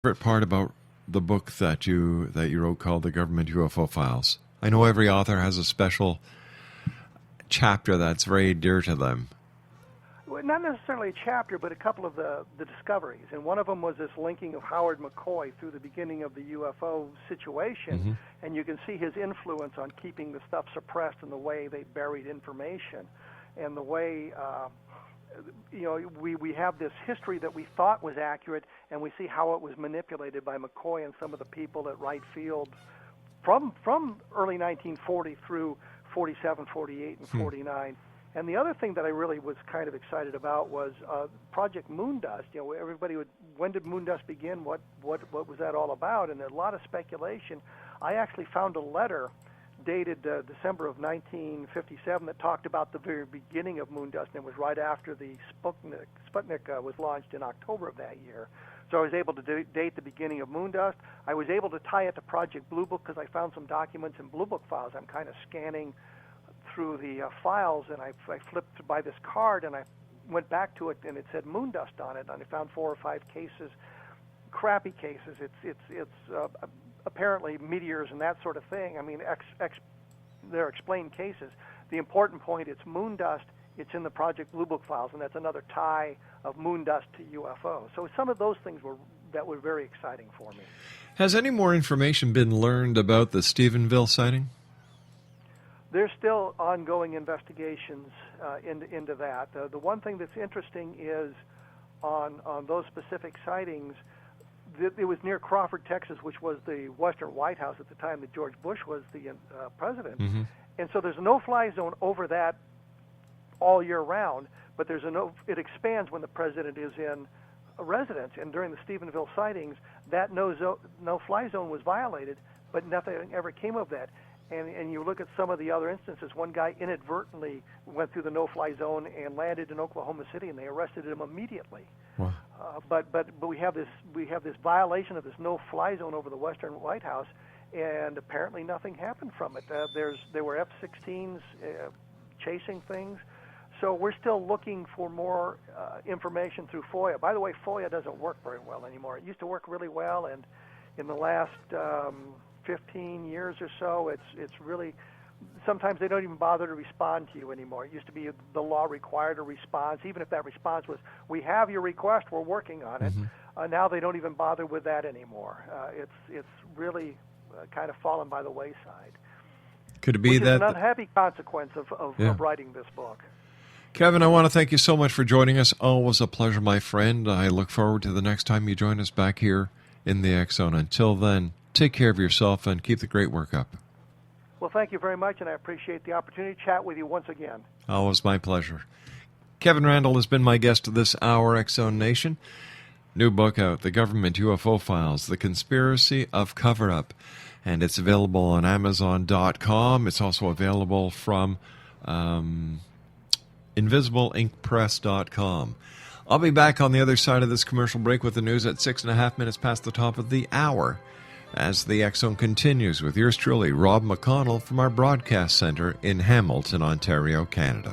Favorite part about the book that you wrote called The Government UFO Files? I know every author has a special chapter that's very dear to them. Well, not necessarily a chapter, but a couple of the discoveries. And one of them was this linking of Howard McCoy through the beginning of the UFO situation. And you can see his influence on keeping the stuff suppressed and the way they buried information. And the way, we have this history that we thought was accurate, and we see how it was manipulated by McCoy and some of the people at Wright Field from early 1940 through 47, 48, and 49. And the other thing that I really was kind of excited about was Project Moondust. Everybody would, when did Moondust begin? What was that all about? And a lot of speculation. I actually found a letter dated December of 1957 that talked about the very beginning of Moondust, and it was right after the Sputnik was launched in October of that year. So I was able to date the beginning of Moondust. I was able to tie it to Project Blue Book because I found some documents in Blue Book files. I'm kind of scanning through the files, and I flipped by this card, and I went back to it, and it said Moondust on it, and I found 4 or 5 cases, crappy cases. It's apparently meteors and that sort of thing. I mean, they're explained cases. The important point, it's Moondust. It's in the Project Blue Book files, and that's another tie of Moondust to UFO. So some of those things were very exciting for me. Has any more information been learned about the Stephenville sighting? There's still ongoing investigations into that. The one thing that's interesting is on those specific sightings, it was near Crawford, Texas, which was the Western White House at the time that George Bush was the president. And so there's a no-fly zone over that all year round, but it expands when the president is in a residence. And during the Stephenville sightings, that no-fly zone was violated, but nothing ever came of that. And you look at some of the other instances, one guy inadvertently went through the no-fly zone and landed in Oklahoma City, and they arrested him immediately. Wow. But we have this violation of this no-fly zone over the Western White House, and apparently nothing happened from it. There were F-16s chasing things, so we're still looking for more information through FOIA. By the way, FOIA doesn't work very well anymore. It used to work really well, and in the last 15 years or so, it's really, sometimes they don't even bother to respond to you anymore. It used to be the law required a response, even if that response was, we have your request, we're working on it. Now they don't even bother with that anymore. It's really kind of fallen by the wayside. Could it be which that is an unhappy consequence of writing this book. Kevin, I want to thank you so much for joining us. Always a pleasure, my friend. I look forward to the next time you join us back here in the X Zone. Until then, take care of yourself and keep the great work up. Well, thank you very much, and I appreciate the opportunity to chat with you once again. Always my pleasure. Kevin Randle has been my guest this hour, X Zone Nation. New book out, The Government UFO Files, The Conspiracy of Cover-Up. And it's available on Amazon.com. It's also available from InvisibleInkPress.com. I'll be back on the other side of this commercial break with the news at 6.5 minutes past the top of the hour, as the X Zone continues with yours truly, Rob McConnell, from our broadcast center in Hamilton, Ontario, Canada.